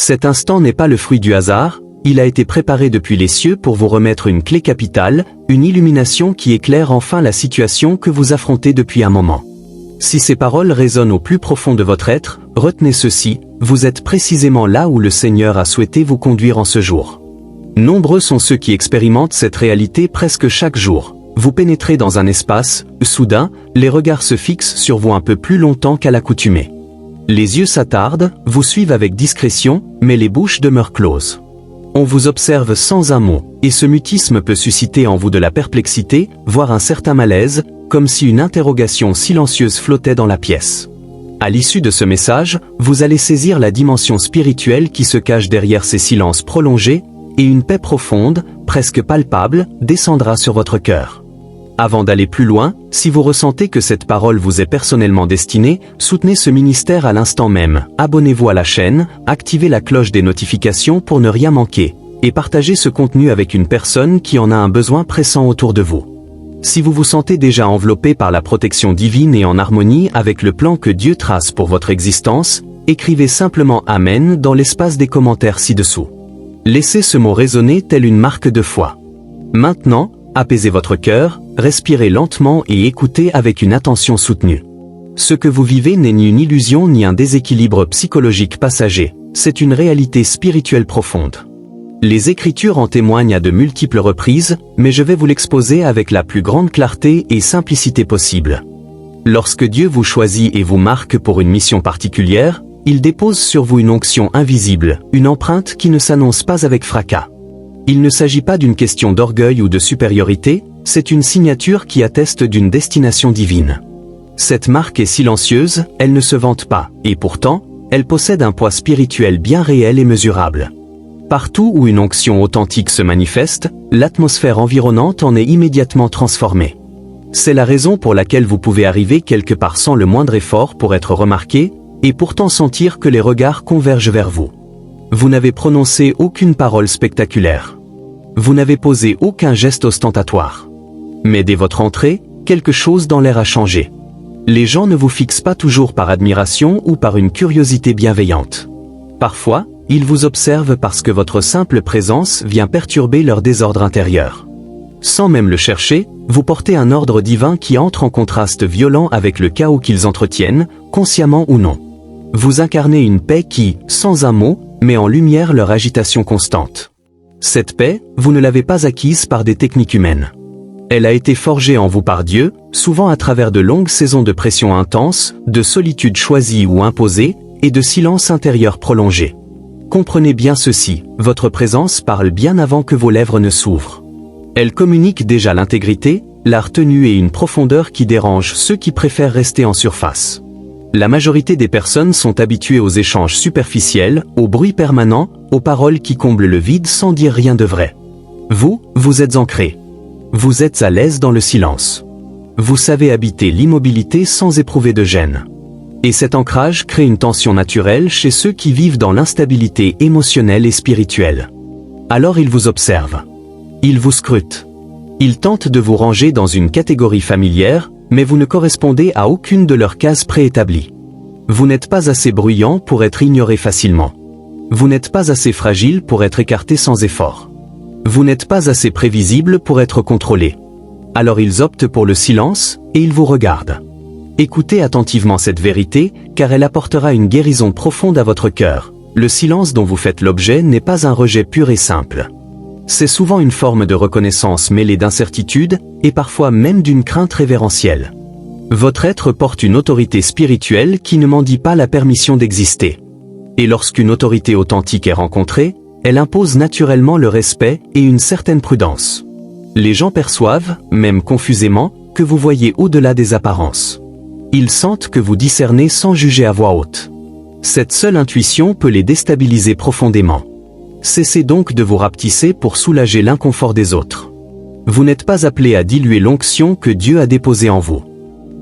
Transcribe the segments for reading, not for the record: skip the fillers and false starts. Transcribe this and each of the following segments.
Cet instant n'est pas le fruit du hasard, il a été préparé depuis les cieux pour vous remettre une clé capitale, une illumination qui éclaire enfin la situation que vous affrontez depuis un moment. Si ces paroles résonnent au plus profond de votre être, retenez ceci, vous êtes précisément là où le Seigneur a souhaité vous conduire en ce jour. Nombreux sont ceux qui expérimentent cette réalité presque chaque jour. Vous pénétrez dans un espace, soudain, les regards se fixent sur vous un peu plus longtemps qu'à l'accoutumée. Les yeux s'attardent, vous suivent avec discrétion, mais les bouches demeurent closes. On vous observe sans un mot, et ce mutisme peut susciter en vous de la perplexité, voire un certain malaise, comme si une interrogation silencieuse flottait dans la pièce. À l'issue de ce message, vous allez saisir la dimension spirituelle qui se cache derrière ces silences prolongés, et une paix profonde, presque palpable, descendra sur votre cœur. Avant d'aller plus loin, si vous ressentez que cette parole vous est personnellement destinée, soutenez ce ministère à l'instant même, abonnez-vous à la chaîne, activez la cloche des notifications pour ne rien manquer, et partagez ce contenu avec une personne qui en a un besoin pressant autour de vous. Si vous vous sentez déjà enveloppé par la protection divine et en harmonie avec le plan que Dieu trace pour votre existence, écrivez simplement Amen dans l'espace des commentaires ci-dessous. Laissez ce mot résonner tel une marque de foi. Maintenant, apaisez votre cœur, respirez lentement et écoutez avec une attention soutenue. Ce que vous vivez n'est ni une illusion ni un déséquilibre psychologique passager, c'est une réalité spirituelle profonde. Les Écritures en témoignent à de multiples reprises, mais je vais vous l'exposer avec la plus grande clarté et simplicité possible. Lorsque Dieu vous choisit et vous marque pour une mission particulière, il dépose sur vous une onction invisible, une empreinte qui ne s'annonce pas avec fracas. Il ne s'agit pas d'une question d'orgueil ou de supériorité, c'est une signature qui atteste d'une destination divine. Cette marque est silencieuse, elle ne se vante pas, et pourtant, elle possède un poids spirituel bien réel et mesurable. Partout où une onction authentique se manifeste, l'atmosphère environnante en est immédiatement transformée. C'est la raison pour laquelle vous pouvez arriver quelque part sans le moindre effort pour être remarqué, et pourtant sentir que les regards convergent vers vous. Vous n'avez prononcé aucune parole spectaculaire. Vous n'avez posé aucun geste ostentatoire. Mais dès votre entrée, quelque chose dans l'air a changé. Les gens ne vous fixent pas toujours par admiration ou par une curiosité bienveillante. Parfois, ils vous observent parce que votre simple présence vient perturber leur désordre intérieur. Sans même le chercher, vous portez un ordre divin qui entre en contraste violent avec le chaos qu'ils entretiennent, consciemment ou non. Vous incarnez une paix qui, sans un mot, met en lumière leur agitation constante. Cette paix, vous ne l'avez pas acquise par des techniques humaines. Elle a été forgée en vous par Dieu, souvent à travers de longues saisons de pression intense, de solitude choisie ou imposée, et de silence intérieur prolongé. Comprenez bien ceci, votre présence parle bien avant que vos lèvres ne s'ouvrent. Elle communique déjà l'intégrité, la retenue et une profondeur qui dérangent ceux qui préfèrent rester en surface. La majorité des personnes sont habituées aux échanges superficiels, au bruit permanent, aux paroles qui comblent le vide sans dire rien de vrai. Vous êtes ancré. Vous êtes à l'aise dans le silence. Vous savez habiter l'immobilité sans éprouver de gêne. Et cet ancrage crée une tension naturelle chez ceux qui vivent dans l'instabilité émotionnelle et spirituelle. Alors ils vous observent. Ils vous scrutent. Ils tentent de vous ranger dans une catégorie familière, mais vous ne correspondez à aucune de leurs cases préétablies. Vous n'êtes pas assez bruyant pour être ignoré facilement. Vous n'êtes pas assez fragile pour être écarté sans effort. Vous n'êtes pas assez prévisible pour être contrôlé. Alors ils optent pour le silence, et ils vous regardent. Écoutez attentivement cette vérité, car elle apportera une guérison profonde à votre cœur. Le silence dont vous faites l'objet n'est pas un rejet pur et simple. C'est souvent une forme de reconnaissance mêlée d'incertitude, et parfois même d'une crainte révérentielle. Votre être porte une autorité spirituelle qui ne mendie pas la permission d'exister. Et lorsqu'une autorité authentique est rencontrée, elle impose naturellement le respect et une certaine prudence. Les gens perçoivent, même confusément, que vous voyez au-delà des apparences. Ils sentent que vous discernez sans juger à voix haute. Cette seule intuition peut les déstabiliser profondément. Cessez donc de vous rapetisser pour soulager l'inconfort des autres. Vous n'êtes pas appelé à diluer l'onction que Dieu a déposée en vous.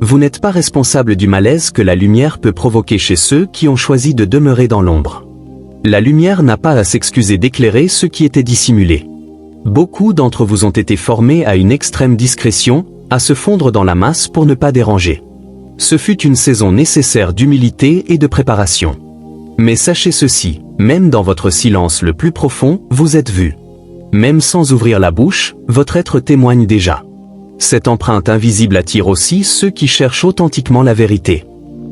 Vous n'êtes pas responsable du malaise que la lumière peut provoquer chez ceux qui ont choisi de demeurer dans l'ombre. La lumière n'a pas à s'excuser d'éclairer ce qui était dissimulé. Beaucoup d'entre vous ont été formés à une extrême discrétion, à se fondre dans la masse pour ne pas déranger. Ce fut une saison nécessaire d'humilité et de préparation. Mais sachez ceci, même dans votre silence le plus profond, vous êtes vu. Même sans ouvrir la bouche, votre être témoigne déjà. Cette empreinte invisible attire aussi ceux qui cherchent authentiquement la vérité.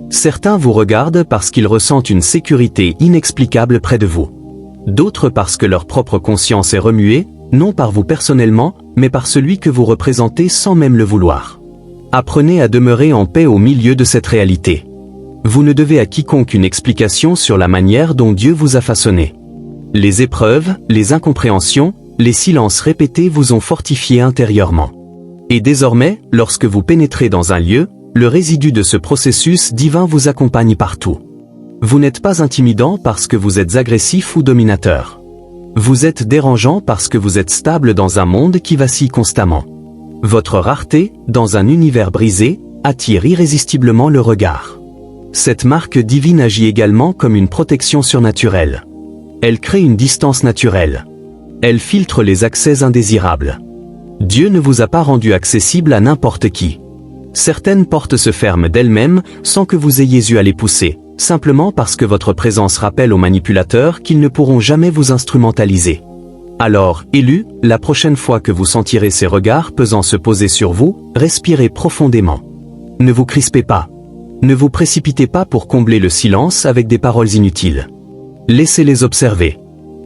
Certains vous regardent parce qu'ils ressentent une sécurité inexplicable près de vous. D'autres parce que leur propre conscience est remuée, non par vous personnellement, mais par celui que vous représentez sans même le vouloir. Apprenez à demeurer en paix au milieu de cette réalité. Vous ne devez à quiconque une explication sur la manière dont Dieu vous a façonné. Les épreuves, les incompréhensions, les silences répétés vous ont fortifié intérieurement. Et désormais, lorsque vous pénétrez dans un lieu, le résidu de ce processus divin vous accompagne partout. Vous n'êtes pas intimidant parce que vous êtes agressif ou dominateur. Vous êtes dérangeant parce que vous êtes stable dans un monde qui vacille constamment. Votre rareté, dans un univers brisé, attire irrésistiblement le regard. Cette marque divine agit également comme une protection surnaturelle. Elle crée une distance naturelle. Elle filtre les accès indésirables. Dieu ne vous a pas rendu accessible à n'importe qui. Certaines portes se ferment d'elles-mêmes sans que vous ayez eu à les pousser, simplement parce que votre présence rappelle aux manipulateurs qu'ils ne pourront jamais vous instrumentaliser. Alors, élu, la prochaine fois que vous sentirez ces regards pesants se poser sur vous, respirez profondément. Ne vous crispez pas. Ne vous précipitez pas pour combler le silence avec des paroles inutiles. Laissez-les observer.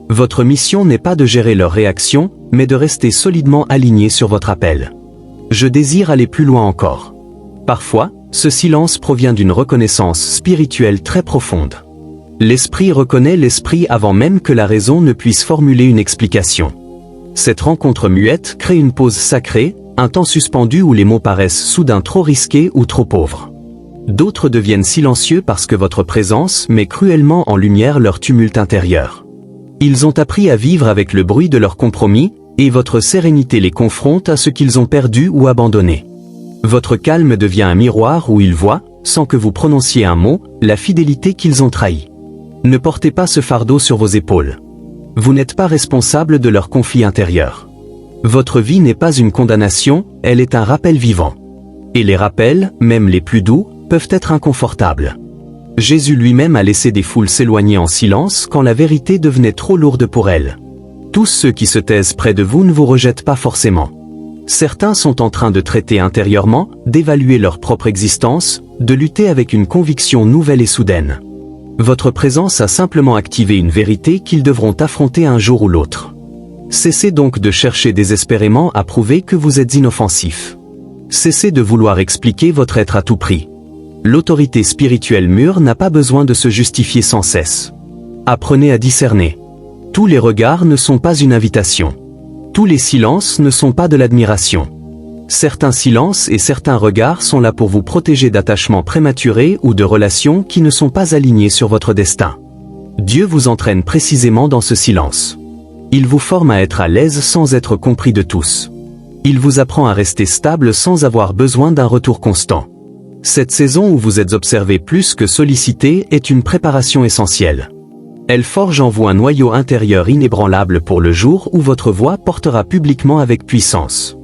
Votre mission n'est pas de gérer leurs réactions, mais de rester solidement aligné sur votre appel. Je désire aller plus loin encore. Parfois, ce silence provient d'une reconnaissance spirituelle très profonde. L'esprit reconnaît l'esprit avant même que la raison ne puisse formuler une explication. Cette rencontre muette crée une pause sacrée, un temps suspendu où les mots paraissent soudain trop risqués ou trop pauvres. D'autres deviennent silencieux parce que votre présence met cruellement en lumière leur tumulte intérieur. Ils ont appris à vivre avec le bruit de leurs compromis, et votre sérénité les confronte à ce qu'ils ont perdu ou abandonné. Votre calme devient un miroir où ils voient, sans que vous prononciez un mot, la fidélité qu'ils ont trahie. Ne portez pas ce fardeau sur vos épaules. Vous n'êtes pas responsable de leur conflit intérieur. Votre vie n'est pas une condamnation, elle est un rappel vivant. Et les rappels, même les plus doux, peuvent être inconfortables. Jésus lui-même a laissé des foules s'éloigner en silence quand la vérité devenait trop lourde pour elles. Tous ceux qui se taisent près de vous ne vous rejettent pas forcément. Certains sont en train de traiter intérieurement, d'évaluer leur propre existence, de lutter avec une conviction nouvelle et soudaine. Votre présence a simplement activé une vérité qu'ils devront affronter un jour ou l'autre. Cessez donc de chercher désespérément à prouver que vous êtes inoffensif. Cessez de vouloir expliquer votre être à tout prix. L'autorité spirituelle mûre n'a pas besoin de se justifier sans cesse. Apprenez à discerner. Tous les regards ne sont pas une invitation. Tous les silences ne sont pas de l'admiration. Certains silences et certains regards sont là pour vous protéger d'attachements prématurés ou de relations qui ne sont pas alignées sur votre destin. Dieu vous entraîne précisément dans ce silence. Il vous forme à être à l'aise sans être compris de tous. Il vous apprend à rester stable sans avoir besoin d'un retour constant. Cette saison où vous êtes observé plus que sollicité est une préparation essentielle. Elle forge en vous un noyau intérieur inébranlable pour le jour où votre voix portera publiquement avec puissance.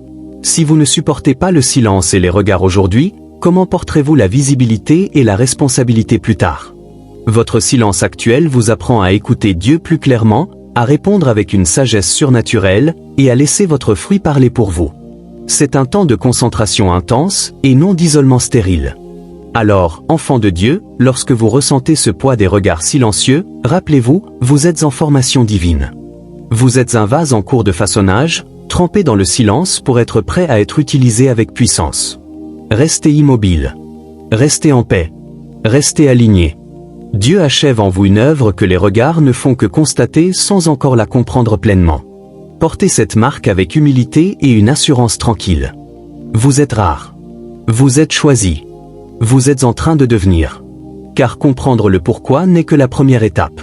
Si vous ne supportez pas le silence et les regards aujourd'hui, comment porterez-vous la visibilité et la responsabilité plus tard? Votre silence actuel vous apprend à écouter Dieu plus clairement, à répondre avec une sagesse surnaturelle, et à laisser votre fruit parler pour vous. C'est un temps de concentration intense, et non d'isolement stérile. Alors, enfant de Dieu, lorsque vous ressentez ce poids des regards silencieux, rappelez-vous, vous êtes en formation divine. Vous êtes un vase en cours de façonnage, trempé dans le silence pour être prêt à être utilisé avec puissance. Restez immobile. Restez en paix. Restez aligné. Dieu achève en vous une œuvre que les regards ne font que constater sans encore la comprendre pleinement. Portez cette marque avec humilité et une assurance tranquille. Vous êtes rare. Vous êtes choisi. Vous êtes en train de devenir. Car comprendre le pourquoi n'est que la première étape.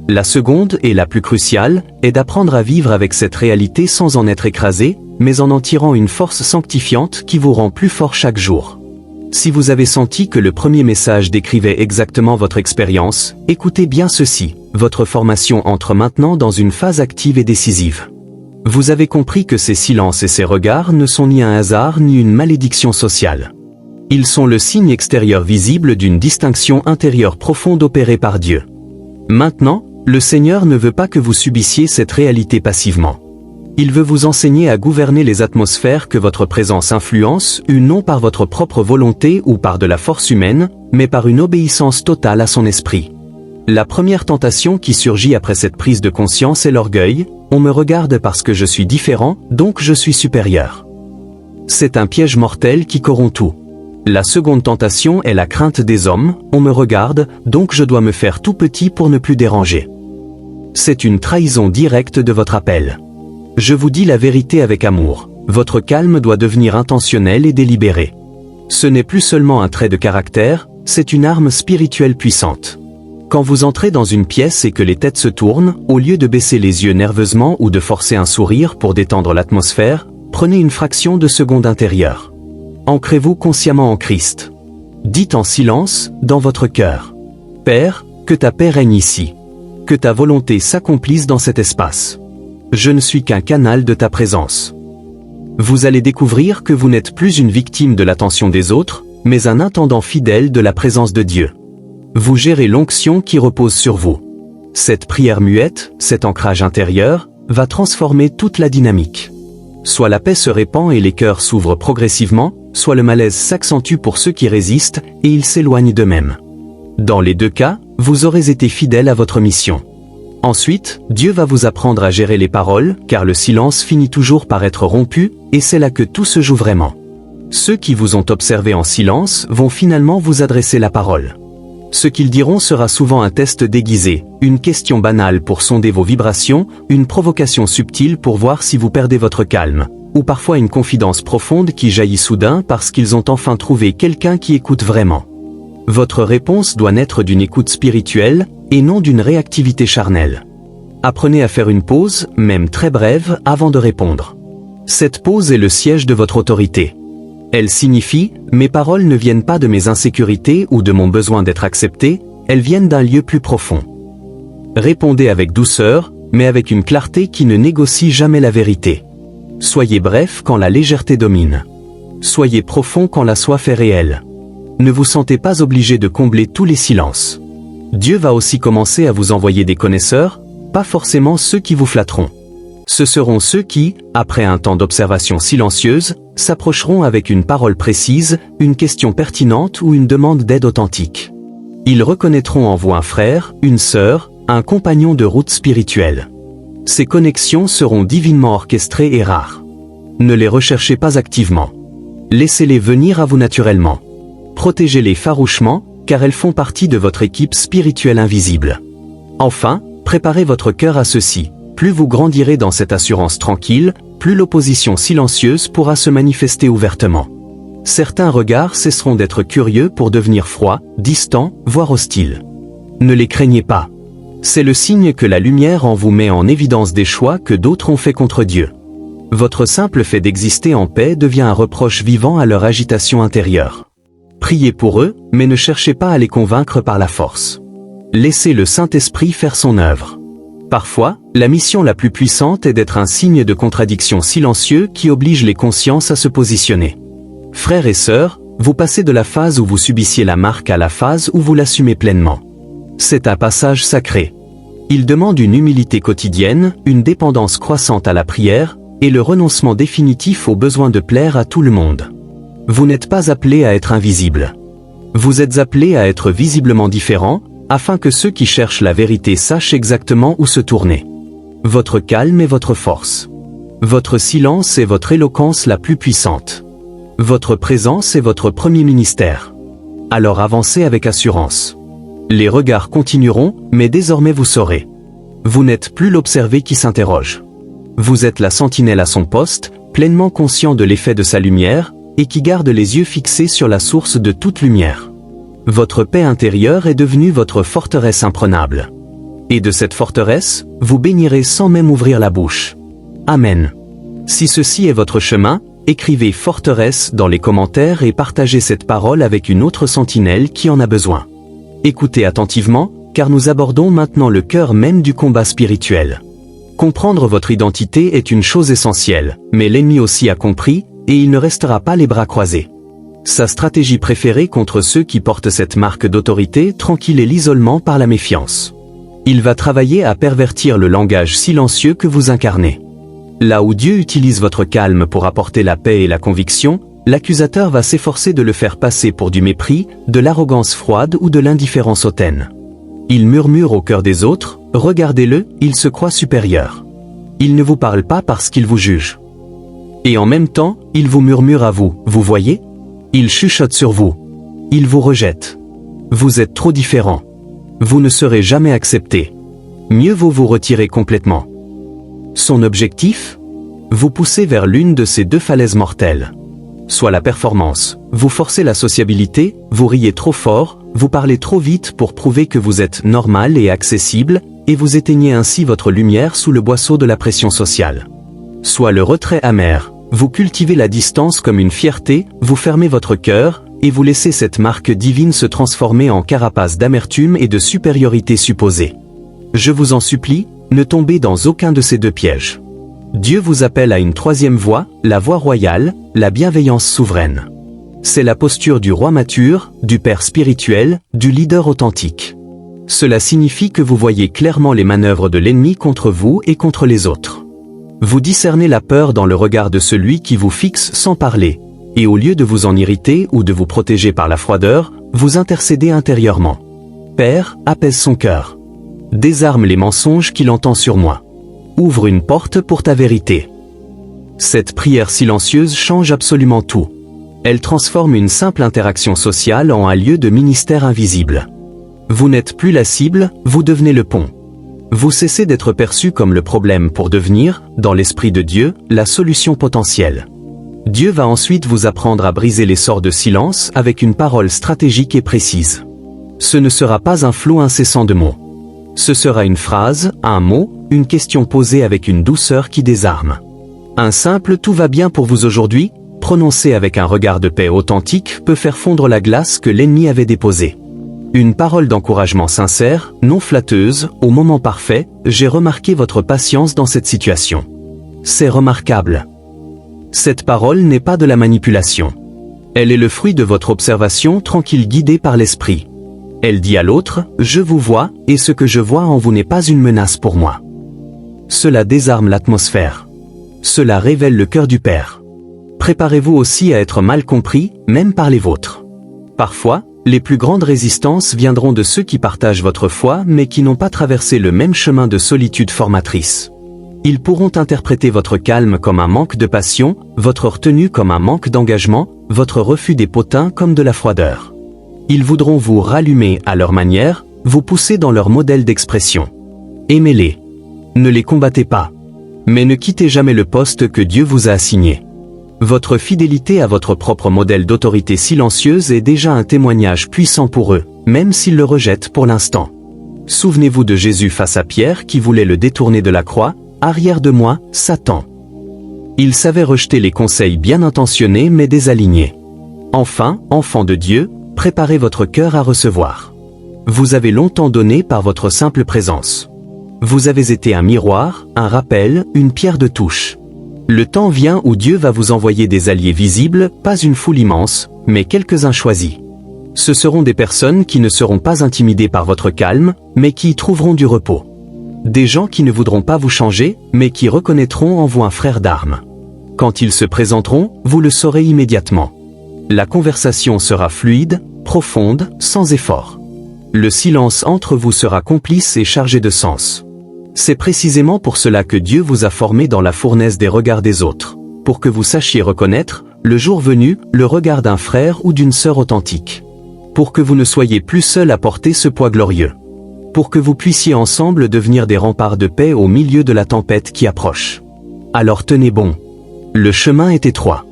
La seconde, et la plus cruciale, est d'apprendre à vivre avec cette réalité sans en être écrasé, mais en tirant une force sanctifiante qui vous rend plus fort chaque jour. Si vous avez senti que le premier message décrivait exactement votre expérience, écoutez bien ceci, votre formation entre maintenant dans une phase active et décisive. Vous avez compris que ces silences et ces regards ne sont ni un hasard ni une malédiction sociale. Ils sont le signe extérieur visible d'une distinction intérieure profonde opérée par Dieu. Maintenant, le Seigneur ne veut pas que vous subissiez cette réalité passivement. Il veut vous enseigner à gouverner les atmosphères que votre présence influence, non par votre propre volonté ou par de la force humaine, mais par une obéissance totale à son esprit. La première tentation qui surgit après cette prise de conscience est l'orgueil. On me regarde parce que je suis différent, donc je suis supérieur. C'est un piège mortel qui corrompt tout. La seconde tentation est la crainte des hommes. On me regarde, donc je dois me faire tout petit pour ne plus déranger. C'est une trahison directe de votre appel. Je vous dis la vérité avec amour. Votre calme doit devenir intentionnel et délibéré. Ce n'est plus seulement un trait de caractère, c'est une arme spirituelle puissante. Quand vous entrez dans une pièce et que les têtes se tournent, au lieu de baisser les yeux nerveusement ou de forcer un sourire pour détendre l'atmosphère, prenez une fraction de seconde intérieure. Ancrez-vous consciemment en Christ. Dites en silence, dans votre cœur. Père, que ta paix règne ici. Que ta volonté s'accomplisse dans cet espace. Je ne suis qu'un canal de ta présence. Vous allez découvrir que vous n'êtes plus une victime de l'attention des autres, mais un intendant fidèle de la présence de Dieu. Vous gérez l'onction qui repose sur vous. Cette prière muette, cet ancrage intérieur, va transformer toute la dynamique. Soit la paix se répand et les cœurs s'ouvrent progressivement, soit le malaise s'accentue pour ceux qui résistent et ils s'éloignent d'eux-mêmes. Dans les deux cas, vous aurez été fidèle à votre mission. Ensuite, Dieu va vous apprendre à gérer les paroles, car le silence finit toujours par être rompu, et c'est là que tout se joue vraiment. Ceux qui vous ont observé en silence vont finalement vous adresser la parole. Ce qu'ils diront sera souvent un test déguisé, une question banale pour sonder vos vibrations, une provocation subtile pour voir si vous perdez votre calme, ou parfois une confidence profonde qui jaillit soudain parce qu'ils ont enfin trouvé quelqu'un qui écoute vraiment. Votre réponse doit naître d'une écoute spirituelle, et non d'une réactivité charnelle. Apprenez à faire une pause, même très brève, avant de répondre. Cette pause est le siège de votre autorité. Elle signifie, mes paroles ne viennent pas de mes insécurités ou de mon besoin d'être accepté, elles viennent d'un lieu plus profond. Répondez avec douceur, mais avec une clarté qui ne négocie jamais la vérité. Soyez bref quand la légèreté domine. Soyez profond quand la soif est réelle. Ne vous sentez pas obligé de combler tous les silences. Dieu va aussi commencer à vous envoyer des connaisseurs, pas forcément ceux qui vous flatteront. Ce seront ceux qui, après un temps d'observation silencieuse, s'approcheront avec une parole précise, une question pertinente ou une demande d'aide authentique. Ils reconnaîtront en vous un frère, une sœur, un compagnon de route spirituelle. Ces connexions seront divinement orchestrées et rares. Ne les recherchez pas activement. Laissez-les venir à vous naturellement. Protégez-les farouchement, car elles font partie de votre équipe spirituelle invisible. Enfin, préparez votre cœur à ceci. Plus vous grandirez dans cette assurance tranquille, plus l'opposition silencieuse pourra se manifester ouvertement. Certains regards cesseront d'être curieux pour devenir froids, distants, voire hostiles. Ne les craignez pas. C'est le signe que la lumière en vous met en évidence des choix que d'autres ont faits contre Dieu. Votre simple fait d'exister en paix devient un reproche vivant à leur agitation intérieure. Priez pour eux, mais ne cherchez pas à les convaincre par la force. Laissez le Saint-Esprit faire son œuvre. Parfois, la mission la plus puissante est d'être un signe de contradiction silencieux qui oblige les consciences à se positionner. Frères et sœurs, vous passez de la phase où vous subissiez la marque à la phase où vous l'assumez pleinement. C'est un passage sacré. Il demande une humilité quotidienne, une dépendance croissante à la prière, et le renoncement définitif au besoin de plaire à tout le monde. Vous n'êtes pas appelé à être invisible. Vous êtes appelé à être visiblement différent, afin que ceux qui cherchent la vérité sachent exactement où se tourner. Votre calme est votre force. Votre silence est votre éloquence la plus puissante. Votre présence est votre premier ministère. Alors avancez avec assurance. Les regards continueront, mais désormais vous saurez. Vous n'êtes plus l'observé qui s'interroge. Vous êtes la sentinelle à son poste, pleinement conscient de l'effet de sa lumière, et qui garde les yeux fixés sur la source de toute lumière. Votre paix intérieure est devenue votre forteresse imprenable. Et de cette forteresse, vous bénirez sans même ouvrir la bouche. Amen. Si ceci est votre chemin, écrivez forteresse dans les commentaires et partagez cette parole avec une autre sentinelle qui en a besoin. Écoutez attentivement, car nous abordons maintenant le cœur même du combat spirituel. Comprendre votre identité est une chose essentielle, mais l'ennemi aussi a compris, et il ne restera pas les bras croisés. Sa stratégie préférée contre ceux qui portent cette marque d'autorité tranquille est l'isolement par la méfiance. Il va travailler à pervertir le langage silencieux que vous incarnez. Là où Dieu utilise votre calme pour apporter la paix et la conviction, l'accusateur va s'efforcer de le faire passer pour du mépris, de l'arrogance froide ou de l'indifférence hautaine. Il murmure au cœur des autres, regardez-le, il se croit supérieur. Il ne vous parle pas parce qu'il vous juge. Et en même temps, il vous murmure à vous, vous voyez? Il chuchote sur vous. Il vous rejette. Vous êtes trop différent. Vous ne serez jamais accepté. Mieux vaut vous retirer complètement. Son objectif? Vous pousser vers l'une de ces deux falaises mortelles. Soit la performance, vous forcez la sociabilité, vous riez trop fort, vous parlez trop vite pour prouver que vous êtes normal et accessible, et vous éteignez ainsi votre lumière sous le boisseau de la pression sociale. Soit le retrait amer, vous cultivez la distance comme une fierté, vous fermez votre cœur, et vous laissez cette marque divine se transformer en carapace d'amertume et de supériorité supposée. Je vous en supplie, ne tombez dans aucun de ces deux pièges. Dieu vous appelle à une troisième voie, la voie royale, la bienveillance souveraine. C'est la posture du roi mature, du père spirituel, du leader authentique. Cela signifie que vous voyez clairement les manœuvres de l'ennemi contre vous et contre les autres. Vous discernez la peur dans le regard de celui qui vous fixe sans parler, et au lieu de vous en irriter ou de vous protéger par la froideur, vous intercédez intérieurement. Père, apaise son cœur. Désarme les mensonges qu'il entend sur moi. Ouvre une porte pour ta vérité. Cette prière silencieuse change absolument tout. Elle transforme une simple interaction sociale en un lieu de ministère invisible. Vous n'êtes plus la cible, vous devenez le pont. Vous cessez d'être perçu comme le problème pour devenir, dans l'esprit de Dieu, la solution potentielle. Dieu va ensuite vous apprendre à briser les sorts de silence avec une parole stratégique et précise. Ce ne sera pas un flot incessant de mots. Ce sera une phrase, un mot, une question posée avec une douceur qui désarme. Un simple « tout va bien pour vous aujourd'hui » prononcé avec un regard de paix authentique peut faire fondre la glace que l'ennemi avait déposée. Une parole d'encouragement sincère, non flatteuse, au moment parfait, j'ai remarqué votre patience dans cette situation. C'est remarquable. Cette parole n'est pas de la manipulation. Elle est le fruit de votre observation tranquille guidée par l'esprit. Elle dit à l'autre, je vous vois, et ce que je vois en vous n'est pas une menace pour moi. Cela désarme l'atmosphère. Cela révèle le cœur du Père. Préparez-vous aussi à être mal compris, même par les vôtres. Parfois, les plus grandes résistances viendront de ceux qui partagent votre foi mais qui n'ont pas traversé le même chemin de solitude formatrice. Ils pourront interpréter votre calme comme un manque de passion, votre retenue comme un manque d'engagement, votre refus des potins comme de la froideur. Ils voudront vous rallumer à leur manière, vous pousser dans leur modèle d'expression. Aimez-les. Ne les combattez pas. Mais ne quittez jamais le poste que Dieu vous a assigné. Votre fidélité à votre propre modèle d'autorité silencieuse est déjà un témoignage puissant pour eux, même s'ils le rejettent pour l'instant. Souvenez-vous de Jésus face à Pierre qui voulait le détourner de la croix, « Arrière de moi, Satan ». Il savait rejeter les conseils bien intentionnés mais désalignés. Enfin, enfant de Dieu, préparez votre cœur à recevoir. Vous avez longtemps donné par votre simple présence. Vous avez été un miroir, un rappel, une pierre de touche. Le temps vient où Dieu va vous envoyer des alliés visibles, pas une foule immense, mais quelques-uns choisis. Ce seront des personnes qui ne seront pas intimidées par votre calme, mais qui y trouveront du repos. Des gens qui ne voudront pas vous changer, mais qui reconnaîtront en vous un frère d'armes. Quand ils se présenteront, vous le saurez immédiatement. La conversation sera fluide, profonde, sans effort. Le silence entre vous sera complice et chargé de sens. C'est précisément pour cela que Dieu vous a formé dans la fournaise des regards des autres, pour que vous sachiez reconnaître, le jour venu, le regard d'un frère ou d'une sœur authentique. Pour que vous ne soyez plus seul à porter ce poids glorieux. Pour que vous puissiez ensemble devenir des remparts de paix au milieu de la tempête qui approche. Alors tenez bon. Le chemin est étroit.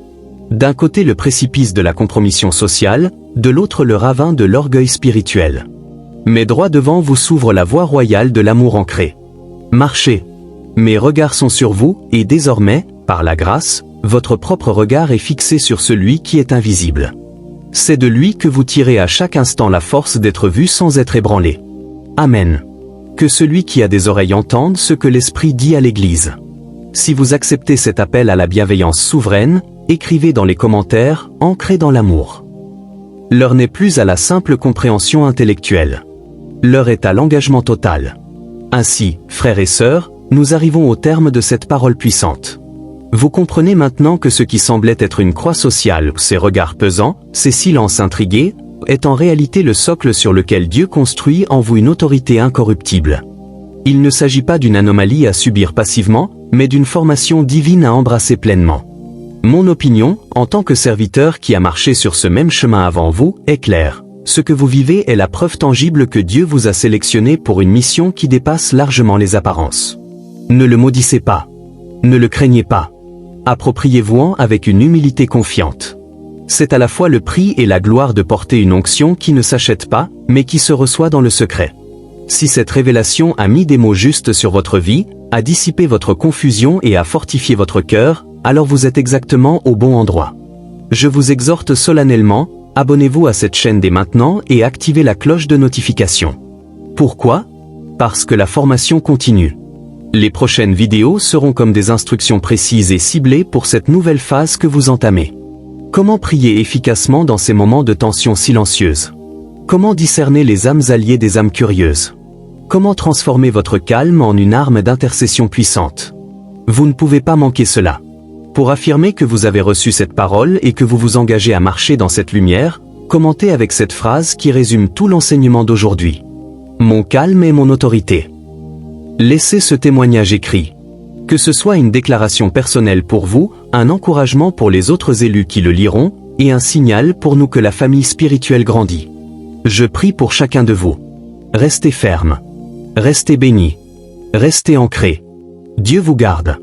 D'un côté le précipice de la compromission sociale, de l'autre le ravin de l'orgueil spirituel. Mais droit devant vous s'ouvre la voie royale de l'amour ancré. Marchez. Mes regards sont sur vous, et désormais, par la grâce, votre propre regard est fixé sur celui qui est invisible. C'est de lui que vous tirez à chaque instant la force d'être vu sans être ébranlé. Amen. Que celui qui a des oreilles entende ce que l'Esprit dit à l'Église. Si vous acceptez cet appel à la bienveillance souveraine, écrivez dans les commentaires, ancré dans l'amour. L'heure n'est plus à la simple compréhension intellectuelle. L'heure est à l'engagement total. Ainsi, frères et sœurs, nous arrivons au terme de cette parole puissante. Vous comprenez maintenant que ce qui semblait être une croix sociale, ces regards pesants, ces silences intrigués, est en réalité le socle sur lequel Dieu construit en vous une autorité incorruptible. Il ne s'agit pas d'une anomalie à subir passivement, mais d'une formation divine à embrasser pleinement. Mon opinion, en tant que serviteur qui a marché sur ce même chemin avant vous, est claire. Ce que vous vivez est la preuve tangible que Dieu vous a sélectionné pour une mission qui dépasse largement les apparences. Ne le maudissez pas. Ne le craignez pas. Appropriez-vous-en avec une humilité confiante. C'est à la fois le prix et la gloire de porter une onction qui ne s'achète pas, mais qui se reçoit dans le secret. Si cette révélation a mis des mots justes sur votre vie, a dissipé votre confusion et a fortifié votre cœur, alors vous êtes exactement au bon endroit. Je vous exhorte solennellement, abonnez-vous à cette chaîne dès maintenant et activez la cloche de notification. Pourquoi? Parce que la formation continue. Les prochaines vidéos seront comme des instructions précises et ciblées pour cette nouvelle phase que vous entamez. Comment prier efficacement dans ces moments de tension silencieuse? Comment discerner les âmes alliées des âmes curieuses? Comment transformer votre calme en une arme d'intercession puissante? Vous ne pouvez pas manquer cela. Pour affirmer que vous avez reçu cette parole et que vous vous engagez à marcher dans cette lumière, commentez avec cette phrase qui résume tout l'enseignement d'aujourd'hui. Mon calme est mon autorité. Laissez ce témoignage écrit. Que ce soit une déclaration personnelle pour vous, un encouragement pour les autres élus qui le liront, et un signal pour nous que la famille spirituelle grandit. Je prie pour chacun de vous. Restez ferme. Restez bénis. Restez ancrés. Dieu vous garde.